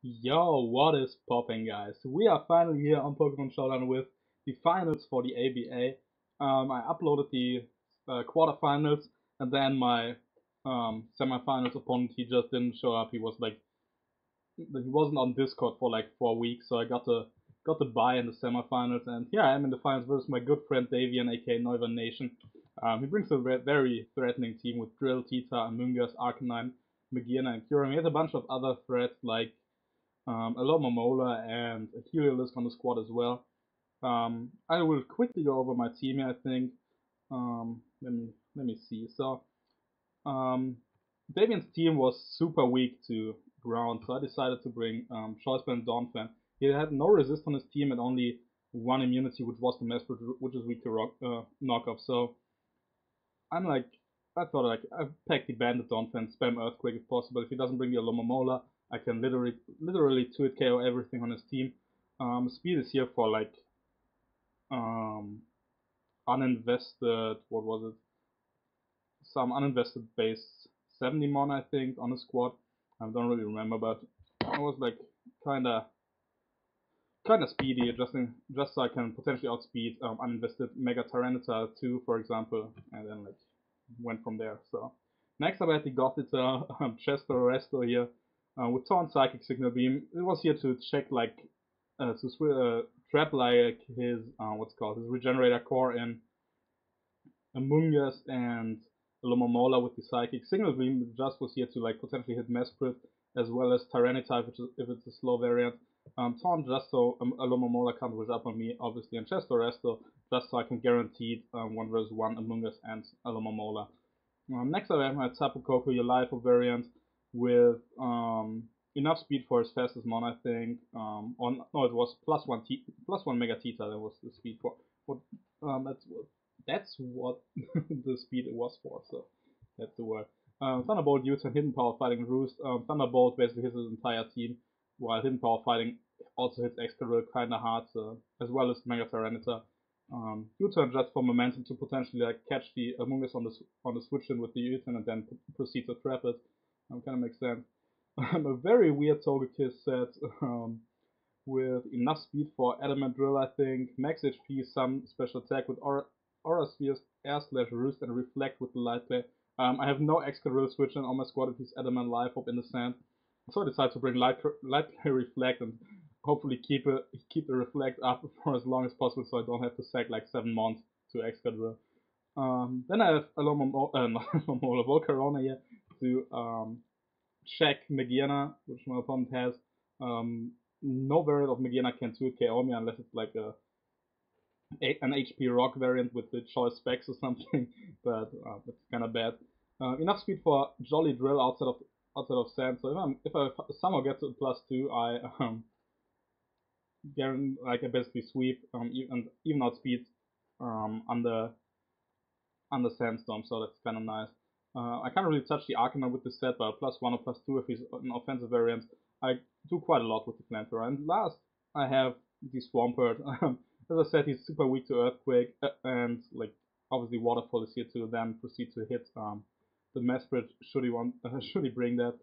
Yo, what is popping, guys? We are finally here on Pokemon Showdown with the finals for the ABA. I uploaded the quarterfinals, and then my semifinals opponent, he just didn't show up. He wasn't on Discord for like 4 weeks, so I got the bye in the semifinals, and here I am in the finals versus my good friend Davian, aka Neuver Nation. He brings a very threatening team with Drill, Tita, Amoonguss, Arcanine, Magearna, and Kyurem. He has a bunch of other threats like a lot more Mola and a Heliolisk on the squad as well. I will quickly go over my team here, I think. Let me see. So um, Davian's team was super weak to ground, so I decided to bring Choicepan and Dawnfan. He had no resist on his team and only one immunity, which was the Mesprit, which is weak to knockoff. So I'm like, I thought like I pack the Bandit Dawnfan, spam Earthquake if possible. If he doesn't bring the Alomomola, I can literally 2-hit KO everything on his team. Speed is here for like um, uninvested. What was it? Some uninvested base 70 mon, I think, on the squad. I don't really remember, but I was like kind of speedy, just so I can potentially outspeed uninvested Mega Tyranitar 2, for example, and then like went from there. So next up I had the Gothita Chester Resto here with Taunt, Psychic, Signal Beam. It was here to check like trap like his what's it called his Regenerator Core in Amoonguss and Lomomola with the Psychic. Signal Beam just was here to like potentially hit Mesprit as well as Tyranitar if it's a slow variant. Taunt just so Lomomola can't wish up on me, obviously, and Chester Resto just so I can guarantee 1 vs 1 Amoonguss and Lomomola. Next I have my Tapu Koko, your Life variant with enough speed for his fastest mon, I think. No, it was plus one Mega Tita. That was the speed for. What that's what the speed it was for. So that's the word. Thunderbolt U-turn, Hidden Power Fighting Roost. Thunderbolt basically hits his entire team, while Hidden Power Fighting also hits Excadrill kinda hard, as well as Mega Tyranitar. U-turn just for momentum to potentially like catch the Amoonguss on the switch in with the U-turn and then proceed to trap it. Kind of makes sense. A very weird Togekiss set with enough speed for Adamant Drill, I think. Max HP, some special attack with Aura Spheres, Air Slash, Roost, and Reflect with the Light Play. I have no Excadrill switch in on my squad if he's Adamant Life Up in the sand. So I decided to bring Light Play Reflect and hopefully keep the Reflect up for as long as possible so I don't have to sack like 7 months to Excadrill. Then I have Volcarona here to check Magearna, which my opponent has. No variant of Magearna can 2 KO me unless it's like an HP Rock variant with the choice specs or something, but that's kind of bad. Enough speed for Jolly Drill outside of Sand, so if I somehow get to +2, I basically sweep and even outspeed under Sandstorm, so that's kind of nice. I can't really touch the Arcanine with this set, but +1 or +2 if he's an offensive variant. I do quite a lot with the Flamethrower. And last, I have the Swampert. As I said, he's super weak to Earthquake, and like obviously Waterfall is here to then proceed to hit the Mesprit should should he bring that.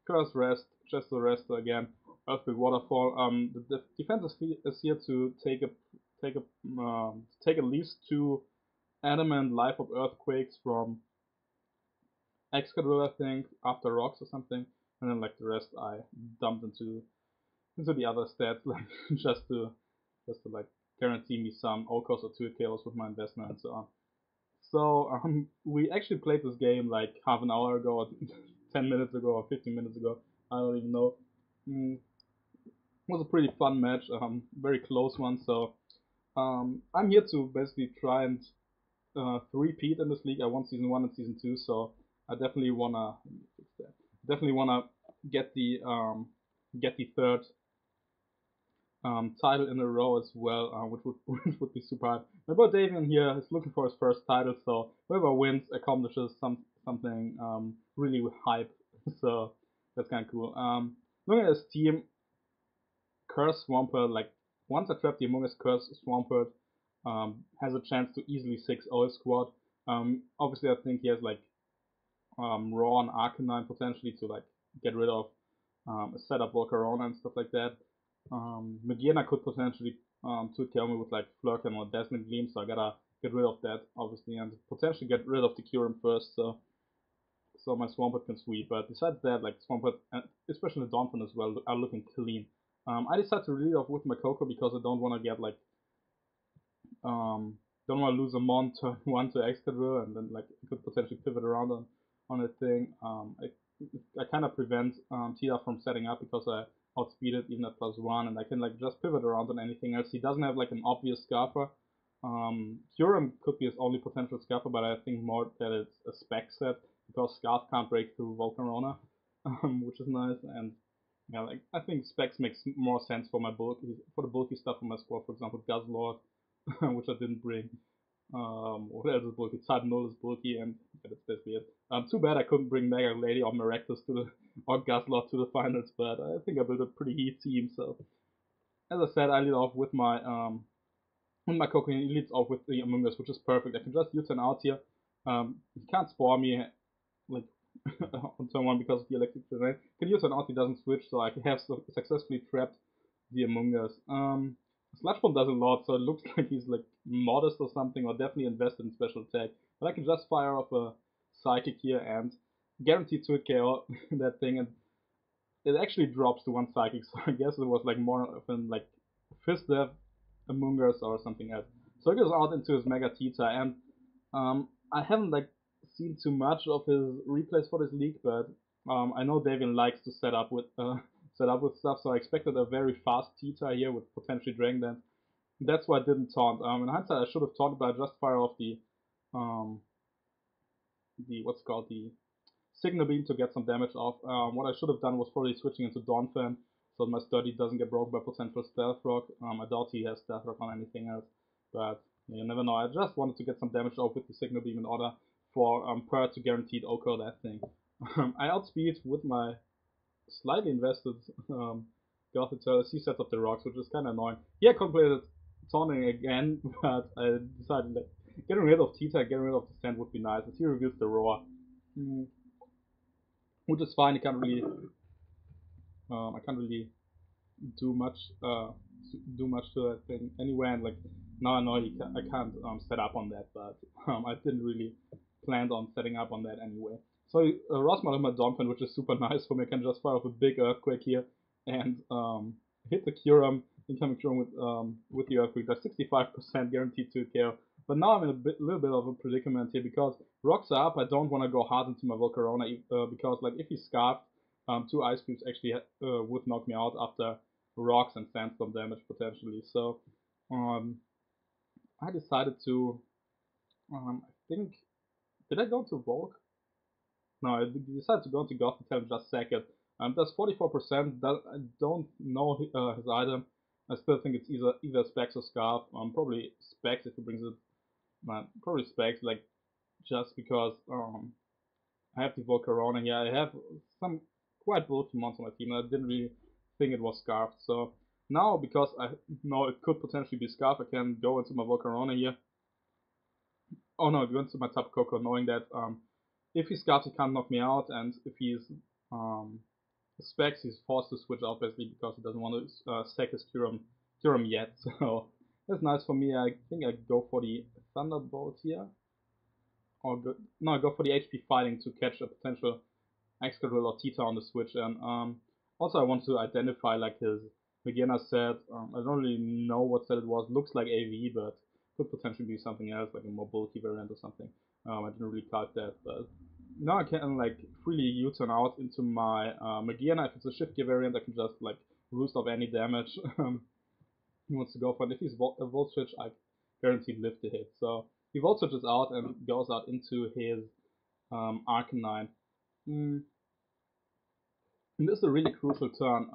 Curse Rest, just the rest again. Earthquake, Waterfall. The defense is here to take at least 2 Adamant Life of Earthquakes from Excadrill, I think, after Rocks or something, and then like the rest I dumped into the other stats, like just to like guarantee me some O-Cost or 2 KOs with my investment and so on. So we actually played this game like half an hour ago, or 10 minutes ago, or 15 minutes ago. I don't even know. It was a pretty fun match, very close one. So I'm here to basically try and three-peat in this league. I won season 1 and season 2, so I definitely wanna get the third title in a row as well, which would be super hard. My boy Davian here is looking for his first title, so whoever wins accomplishes something really hype. So that's kind of cool. Looking at his team, Curse Swampert, like once I trap the Among Us Curse Swampert, has a chance to easily 6-0 his squad. Obviously, I think he has like Raw and Arcanine potentially to like get rid of set up Volcarona and stuff like that. Magearna could potentially 2-KO me with like Flurkin or Dazzling Gleam, so I gotta get rid of that obviously, and potentially get rid of the Kyurem first, so my Swampert can sweep. But besides that, like Swampert, and especially the Donphan as well, are looking clean. I decided to lead off with my Koko because I don't want to get like don't want to lose a Mon turn 1 to Excadrill, and then like I could potentially pivot around on a thing. I kind of prevent Tita from setting up because I outspeed it even at +1, and I can like just pivot around on anything else. He doesn't have like an obvious Scarfer. Kyurem could be his only potential Scarfer, but I think more that it's a spec set because Scarf can't break through Volcarona, which is nice. And yeah, like I think specs makes more sense for the bulky stuff in my squad. For example, Guzzlord, which I didn't bring. What else is bulky? Type-Null is bulky, and yeah, that's basically it. Too bad I couldn't bring Mega Lady or Maractus or Guzzlord to the finals, but I think I built a pretty heat team. So as I said, I lead off with my Koko. He leads off with the Among Us, which is perfect. I can just U-turn out here. He can't spore me like on turn 1 because of the electric terrain. Can U-turn out, he doesn't switch, so I have successfully trapped the Among Us. Sludge Bomb does a lot, so it looks like he's like modest or something, or definitely invested in special attack. But I can just fire off a Psychic here and guarantee to KO that thing, and it actually drops to 1 Psychic, so I guess it was like more of an like Fist Death Among Us or something else. So he goes out into his Mega Tita, and I haven't like seen too much of his replays for this league, but I know Davian likes to set up with stuff, so I expected a very fast Tita here with potentially Dragon Dance. That's why I didn't taunt. In hindsight, I should have taunted, but I just fire off the what's it called, the Signal Beam to get some damage off. What I should have done was probably switching into Dawnfan so my Sturdy doesn't get broken by potential Stealth Rock. I doubt he has Stealth Rock on anything else, but you never know. I just wanted to get some damage off with the Signal Beam in order for Per to guaranteed OHKO that thing. I outspeed with my slightly invested Gothic Turtles. He sets up the rocks, which is kind of annoying. He had completed taunting again, but I decided that getting rid of Tita, getting rid of the Sand would be nice, as he reveals the Roar. Which is fine. I can't really do much to that thing anyway. And like now I know I can't set up on that, but I didn't really plan on setting up on that anyway. So Rosmar is my Donphan, which is super nice for me. I can just fire off a big Earthquake here and hit the Kyurem, incoming Kyurem with the Earthquake. That's 65% guaranteed to KO. But now I'm in a little bit of a predicament here because rocks are up. I don't want to go hard into my Volcarona because like if he's scarfed, 2 Ice Cubes actually would knock me out after rocks and sandstorm damage potentially. So I decided to I think, did I go to Volk? No, I decided to go to Gotham and just sack it. That's 44%. I don't know his item. I still think it's either Specs or Scarf. Probably Specs if he brings it. Probably Specs, like just because I have the Volcarona here. I have some quite bulky mons on my team. I didn't really think it was Scarfed. So now, because I know it could potentially be Scarf, I can go into my Volcarona here. Oh no, I go into my Tapu Koko knowing that if he's Scarfed, he can't knock me out, and if he's Specs, he's forced to switch out basically because he doesn't want to sack his Kyurem yet. So that's nice for me. I think I go for the Thunderbolt here. Or I go for the HP Fighting to catch a potential Excadrill or Tita on the switch. And also I want to identify like his beginner set. I don't really know what set it was. Looks like AV, but could potentially be something else, like a more bulky variant or something. I didn't really calc that, but now I can like freely U-turn out into my Magearna. If it's a shift gear variant, I can just like roost off any damage he wants to go for. And if he's a Volt Switch, I guaranteed live to hit. So he Volt Switches out and goes out into his Arcanine. And this is a really crucial turn.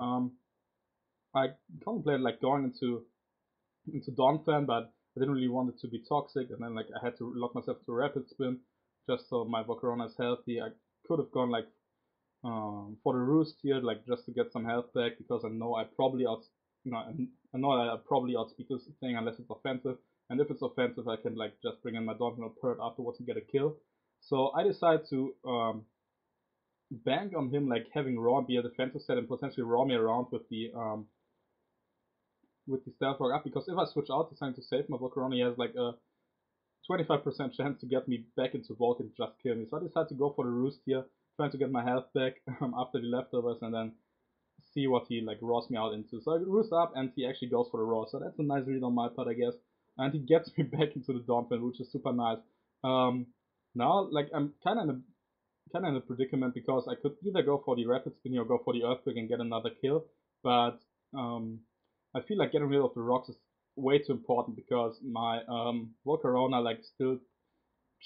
I contemplated like going into Donphan, but I didn't really want it to be toxic, and then like I had to lock myself to Rapid Spin just so my Volcarona is healthy. I could have gone like for the Roost here, like just to get some health back, because I know I probably I know that I probably outspeed this thing unless it's offensive, and if it's offensive, I can like just bring in my Donphan or Pert afterwards and get a kill. So I decided to bank on him like having raw and be a defensive set and potentially raw me around with the stealth rock up, because if I switch out deciding to save my Volcarona, he has like a 25% chance to get me back into Volk and just kill me. So I decided to go for the roost here, trying to get my health back after the leftovers, and then see what he like raws me out into. So I roost up and he actually goes for the raw. So that's a nice read on my part, I guess. And he gets me back into the Dawnfin, which is super nice. Now like I'm kinda in a predicament because I could either go for the rapid spin or go for the earthquake and get another kill. But I feel like getting rid of the rocks is way too important because my Volcarona like still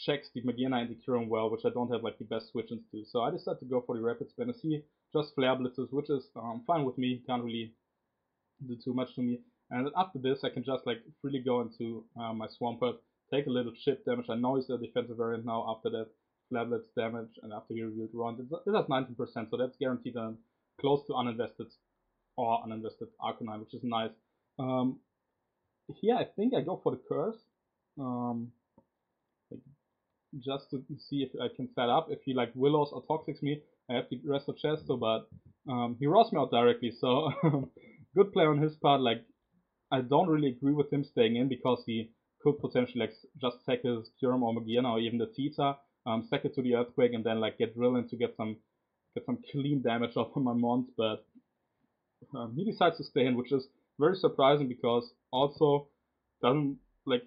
checks the Magina and the Curum well, which I don't have like the best switch-ins to. So I decided to go for the rapid spin. He just flare blitzes, which is fine with me. Can't really do too much to me. And after this, I can just like freely go into my Swampert, take a little chip damage. I know he's a defensive variant now after that flare blitz damage, and after he revealed Run, it has 19%, so that's guaranteed close to uninvested Arcanine, which is nice. Here I think I go for the curse. Like, just to see if I can set up. If he like Willows or Toxics me, I have the rest of Chesto, but he rolls me out directly, so good play on his part. Like, I don't really agree with him staying in because he could potentially like just sack his Curum or Magiana or even the Tita, sack it to the Earthquake and then like get Drillin to get some clean damage off of my Mons, but he decides to stay in, which is very surprising because also doesn't like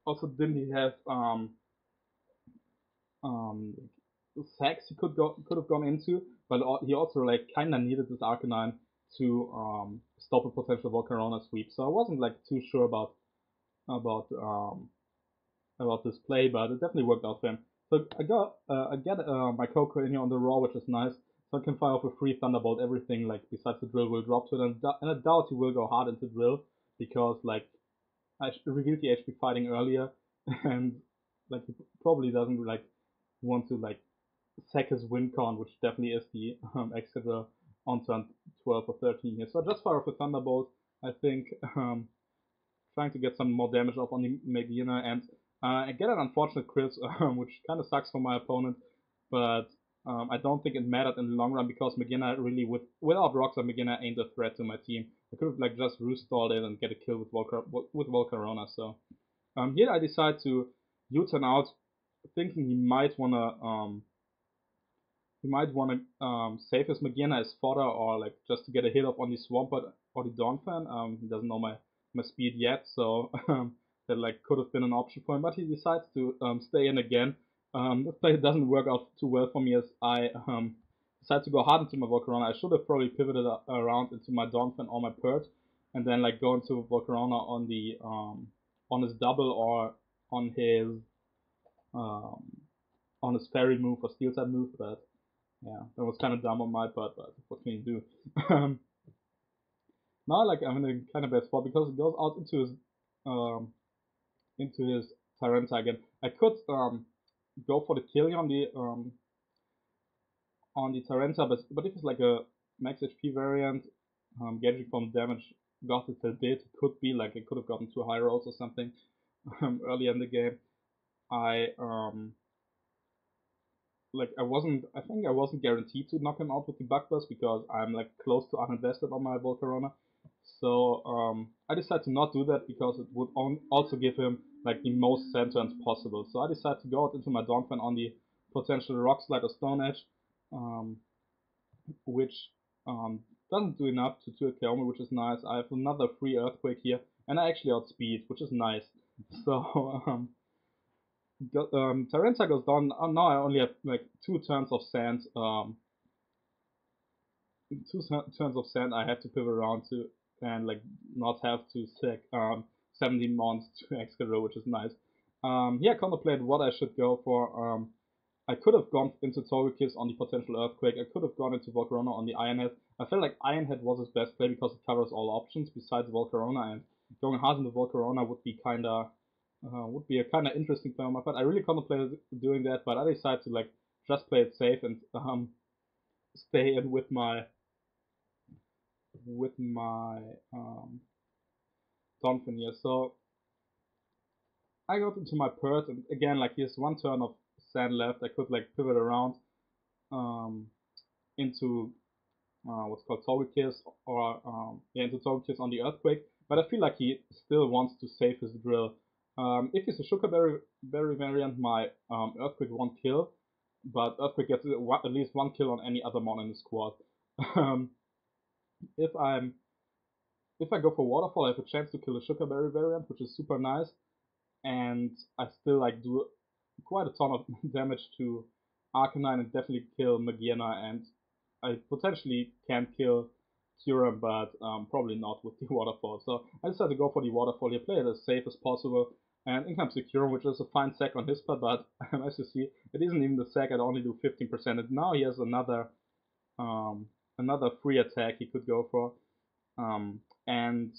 also didn't he have um sacks he could have gone into, but he also like kinda needed this Arcanine to stop a potential Volcarona sweep. So I wasn't like too sure about this play, but it definitely worked out for him. So I get my Coco in here on the raw, which is nice. So I can fire off a free Thunderbolt. Everything like besides the drill will drop to it, and I doubt he will go hard into drill because like I revealed the HP fighting earlier, and like he probably doesn't like want to like sack his win con, which definitely is the Excadrill on turn 12 or 13 here. So I just fire off a Thunderbolt. I think trying to get some more damage off on the Medina, and I get an unfortunate crit, which kind of sucks for my opponent, but I don't think it mattered in the long run because Magina really, without rocks, Magina ain't a threat to my team. I could have like just roost stalled it and get a kill with Volcarona. So here I decide to U-turn out, thinking he might wanna save his Magina as fodder or like just to get a hit up on the Swampert or the Dawnfan. He doesn't know my speed yet, so that like could have been an option for him. But he decides to stay in again. This play doesn't work out too well for me as I decide to go hard into my Volcarona. I should have probably pivoted around into my Dawnfan or my Pert, and then like go into Volcarona on his double or on his fairy move or steel type move, but yeah, that was kind of dumb on my part, but what can you do? Now, like, I'm in a kind of bad spot because it goes out into his Tyranta again. I could go for the kill on the Tyranta, but if it's like a max HP variant, gauging from damage got it till did, could be like it could have gotten 2 high rolls or something earlier in the game. I think I wasn't guaranteed to knock him out with the Bug Buzz because I'm like close to uninvested on my Volcarona. So I decided to not do that because it would also give him like the most sand turns possible. So I decided to go out into my Dawnfan on the potential Rock Slide or Stone Edge, which doesn't do enough to kill me, which is nice. I have another free Earthquake here, and I actually outspeed, which is nice. So Tyranta goes down. Now I only have like 2 turns of sand. 2 turns of sand I have to pivot around to and like not have to sack 17 mons to Excadrill, which is nice. Yeah, contemplated what I should go for. I could have gone into Togekiss on the potential Earthquake. I could have gone into Volcarona on the Ironhead. I felt like Ironhead was his best play because it covers all options besides Volcarona, and going hard into Volcarona would be a kinda interesting play on my part. I really contemplated doing that, but I decided to like just play it safe and stay in with my Donphin here. So I got into my Pert, and again, like he has 1 turn of sand left. I could like pivot around into what's called Togekiss or into Togekiss on the Earthquake, but I feel like he still wants to save his drill. If he's a Sugar Berry variant, my Earthquake won't kill, but Earthquake gets at least one kill on any other mon in the squad. um, if I'm if I go for Waterfall, I have a chance to kill a Sugar Berry variant, which is super nice, and I still like do quite a ton of damage to Arcanine and definitely kill Magiana, and I potentially can kill Kyurem, but probably not with the Waterfall. So I decided to go for the Waterfall here, play it as safe as possible, and in comes the Kyurem, which is a fine sack on his part, but as you see, it isn't even the sack, I'd only do 15%, and now he has um, another free attack he could go for. And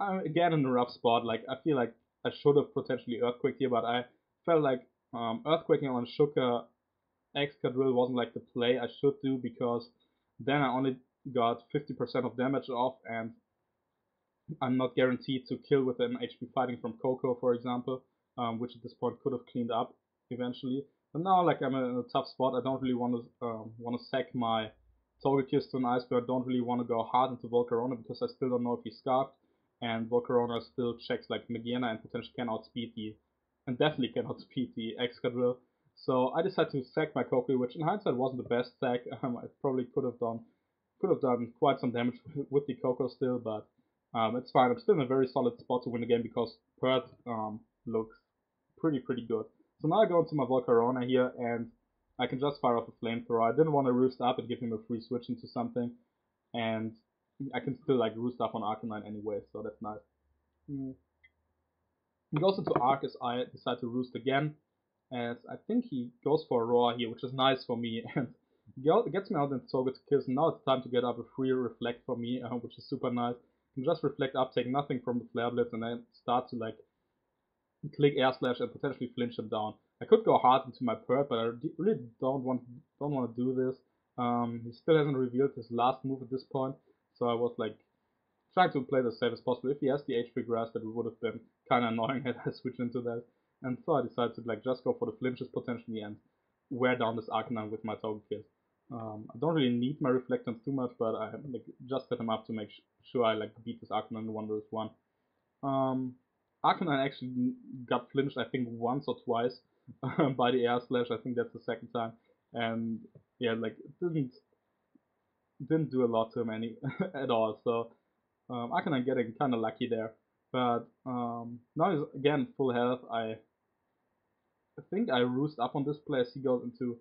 I'm again in a rough spot. Like I feel like I should have potentially Earthquake here, but I felt like Earthquaking on Shuka Excadrill wasn't like the play I should do, because then I only got 50% of damage off, and I'm not guaranteed to kill with an HP fighting from Coco, for example, which at this point could have cleaned up eventually. But now, like I'm in a tough spot. I don't really want to sack my Togekiss to an Ice Bear. I don't really want to go hard into Volcarona because I still don't know if he's scarfed, and Volcarona still checks like Magiana and potentially can outspeed and definitely can outspeed the Excadrill. So I decided to sack my Coco, which in hindsight wasn't the best sack. I probably could have done quite some damage with the Coco still, but it's fine. I'm still in a very solid spot to win the game because Pert looks pretty good. So now I go into my Volcarona here, and I can just fire off a Flamethrower. I didn't want to roost up and give him a free switch into something, and I can still like roost up on Arcanine anyway, so that's nice. He goes into Arc as I decide to roost again, as I think he goes for a Roar here, which is nice for me, and gets me out into Togekiss, and now it's time to get up a free Reflect for me, which is super nice. I can just Reflect up, take nothing from the Flare Blitz, and then start to like click Air Slash and potentially flinch him down. I could go hard into my Pert, but I really don't want to do this. He still hasn't revealed his last move at this point, so I was like trying to play the safe as possible. If he has the HP Grass, that would have been kind of annoying had I switched into that. And so I decided to like just go for the flinches potentially and wear down this Arcanine with my Togekiss. I don't really need my Reflectance too much, but I like just set him up to make sure I like beat this Arcanine in 1v1. Arcanine actually got flinched I think once or twice by the Air Slash. I think that's the second time, and yeah, like it didn't do a lot to him any at all. So Arcanine getting kind of lucky there, but now he's again full health. I think I roost up on this play as he goes into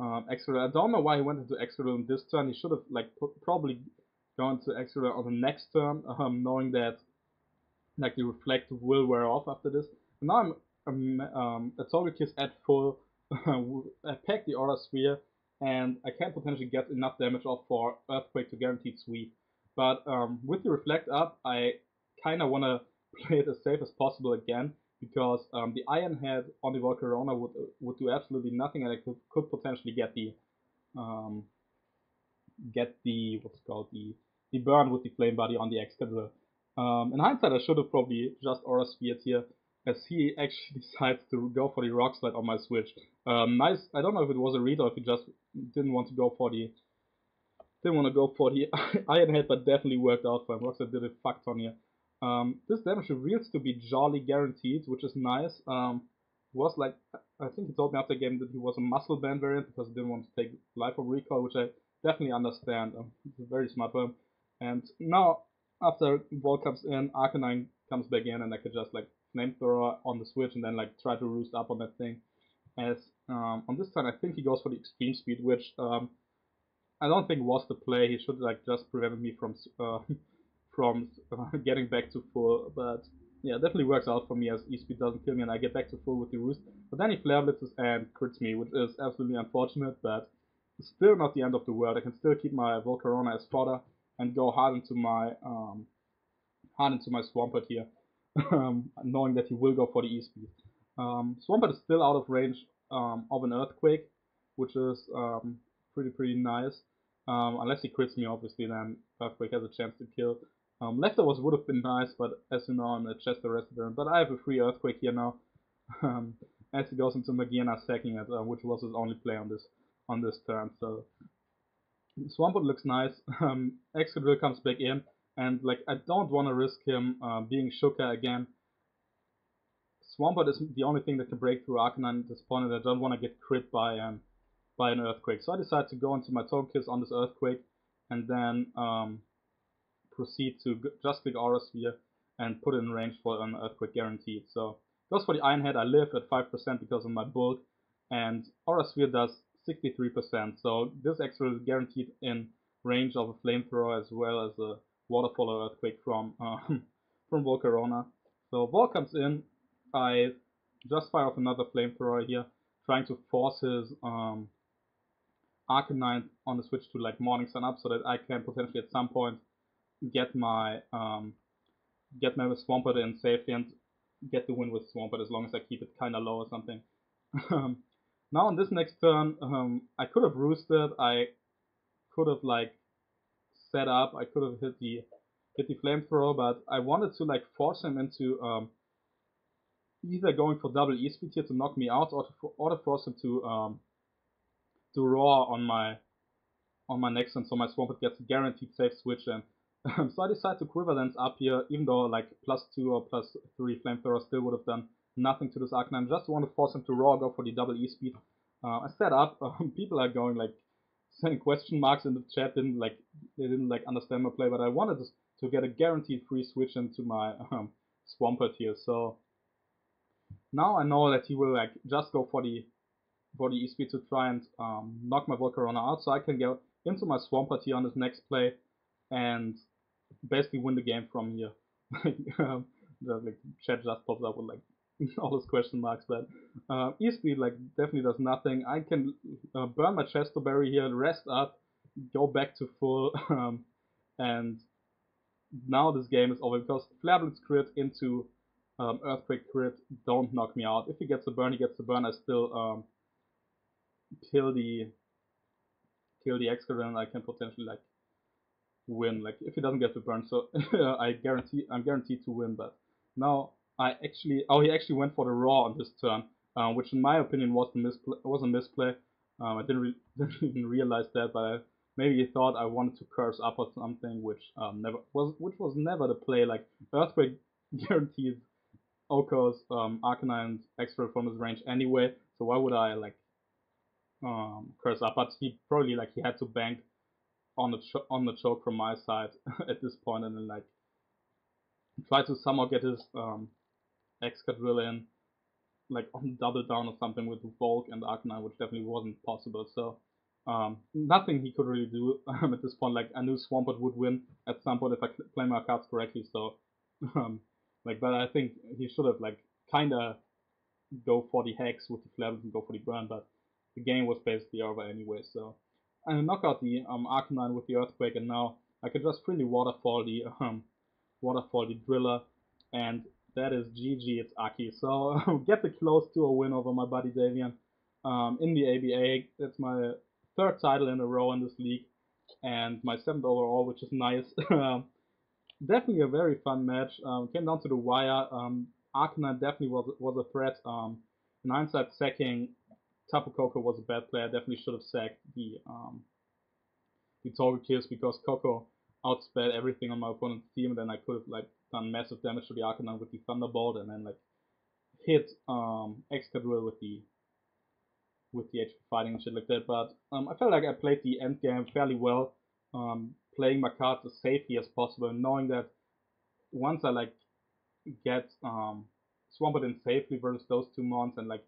Excadrill. I don't know why he went into Excadrill in this turn. He should have like probably gone to Excadrill on the next turn, knowing that like the Reflect will wear off after this. And now I'm a Togekiss at full. I pack the Aura Sphere, and I can potentially get enough damage off for Earthquake to guaranteed sweep. But with the Reflect up, I kind of want to play it as safe as possible again, because the Iron Head on the Volcarona would do absolutely nothing, and I could potentially get the what's called the burn with the Flame Body on the Excadrill. In hindsight, I should have probably just Aura Speared here, as he actually decides to go for the Rock Slide on my switch. Nice. I don't know if it was a read or if he just didn't want to go for the Iron Head, but definitely worked out for him. Rock Slide did a fuck ton here. This damage reveals to be Jolly guaranteed, which is nice. Was like, I think he told me after the game that he was a Muscle Band variant because he didn't want to take Life of Recall, which I definitely understand. It's very smart for him. And now, after Vol comes in, Arcanine comes back in, and I could just like Flamethrower on the switch and then like try to roost up on that thing. As on this turn, I think he goes for the Extreme Speed, which I don't think was the play. He should like just prevented me from getting back to full. But yeah, definitely works out for me as E-Speed doesn't kill me and I get back to full with the roost. But then he Flare Blitzes and crits me, which is absolutely unfortunate, but it's still not the end of the world. I can still keep my Volcarona as fodder and go hard into my Swampert here, knowing that he will go for the E-Speed. Swampert is still out of range of an Earthquake, which is pretty nice. Unless he crits me, obviously, then Earthquake has a chance to kill. Leftovers would have been nice, but as you know, I'm a Chester Resident. But I have a free Earthquake here now, as he goes into Magiana sacking it, which was his only play on this. on this turn. So Swampert looks nice. Excadrill comes back in, and like I don't want to risk him being Shuka again. Swampert is the only thing that can break through Arcanine at this point, and I don't want to get crit by an Earthquake. So I decide to go into my Togekiss on this Earthquake, and then proceed to just click Aura Sphere and put it in range for an Earthquake guaranteed. So goes for the Iron Head. I live at 5% because of my bulk, and Aura Sphere does 63%. So this extra is guaranteed in range of a Flamethrower as well as a Waterfall or Earthquake from from Volcarona. So Vol comes in. I just fire off another Flamethrower here, trying to force his Arcanine on the switch to like Morning Sun up, so that I can potentially at some point get my Swampert in safely and get the win with Swampert as long as I keep it kind of low or something. Now on this next turn, I could have roosted. I could have like set up. I could have hit the Flamethrower, but I wanted to like force him into either going for double E-Speed here to knock me out, or to force him to roar on my next turn, so my Swampert gets a guaranteed safe switch. And so I decide to Quiver Dance up here, even though like +2 or +3 Flamethrower still would have done nothing to this Arcanine. Just want to force him to roar, go for the double E-Speed. I set up. People are going like saying question marks in the chat. They didn't understand my play, but I wanted to get a guaranteed free switch into my Swampert here. So now I know that he will like just go for the E-Speed to try and knock my Volcarona out, so I can go into my Swampert here on this next play and basically win the game from here. The chat just pops up with like all those question marks, but E-Speed like definitely does nothing. I can burn my Chesto Berry here, rest up, go back to full, and now this game is over because Flare Blitz crit into Earthquake crit don't knock me out. If he gets the burn, he gets the burn. I still kill the Excadrill, and I can potentially like win. Like if he doesn't get the burn, so I'm guaranteed to win. But now he actually went for the Raw on this turn, which in my opinion was a misplay. I didn't even realize that, but maybe he thought I wanted to curse up or something, which was never the play. Like Earthquake guarantees Oko's Arcanine and Excadrill from his range anyway, so why would I like curse up? But he probably like he had to bank on the choke from my side at this point, and then like try to somehow get his Excadrill in like on double down or something with Volk and Arcanine, which definitely wasn't possible. So nothing he could really do at this point. Like I knew Swampert would win at some point if I play my cards correctly. So but I think he should have like kind of go for the Hex with the Flare and go for the burn, but the game was basically over anyway. So I knock out the Arcanine with the Earthquake, and now I can just freely waterfall the Driller, and that is GG. It's Aki. So get the close to a win over my buddy Davian in the ABA. That's my third title in a row in this league, and my 7th overall, which is nice. Definitely a very fun match. Came down to the wire. Arcanine definitely was a threat. In hindsight, sacking Tapu Koko was a bad play. I definitely should have sacked the Togekiss because Koko outsped everything on my opponent's team, and then I could have like done massive damage to the Arcanine with the Thunderbolt, and then like hit Excadrill with the HP fighting and shit like that. But I felt like I played the end game fairly well, playing my cards as safely as possible, knowing that once I like get Swampert in safely versus those two mons, and like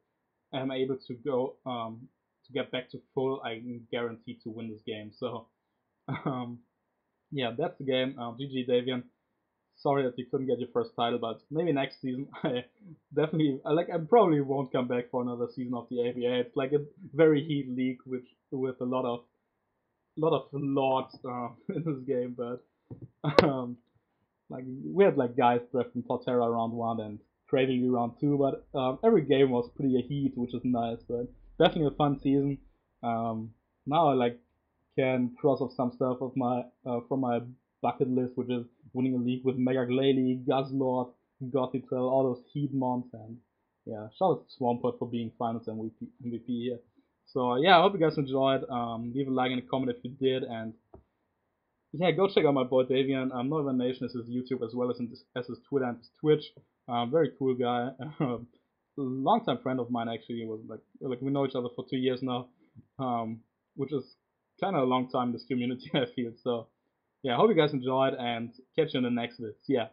am able to go to get back to full, I'm guaranteed to win this game. So yeah, that's the game. GG Davian. Sorry that you couldn't get your first title, but maybe next season. I probably won't come back for another season of the ABA. It's like a very heat league with a lot of lords in this game, but like we had like guys drafting Portera round 1 and Trevy Boi round 2, but every game was pretty a heat, which is nice. But definitely a fun season. Now I like can cross off some stuff of my from my bucket list, which is winning a league with Mega Glalie, Guzzlord, Gothitel, all those heat mons, and yeah, shout out to Swampert for being Finals MVP here. So yeah, I hope you guys enjoyed. Leave a like and a comment if you did, and yeah, go check out my boy Davian. Noiver Nation is his YouTube as well as his Twitter and his Twitch. Very cool guy. Longtime friend of mine actually. Was like we know each other for 2 years now, which is kind of a long time in this community I feel. So yeah, I hope you guys enjoyed and catch you in the next vid. Yeah.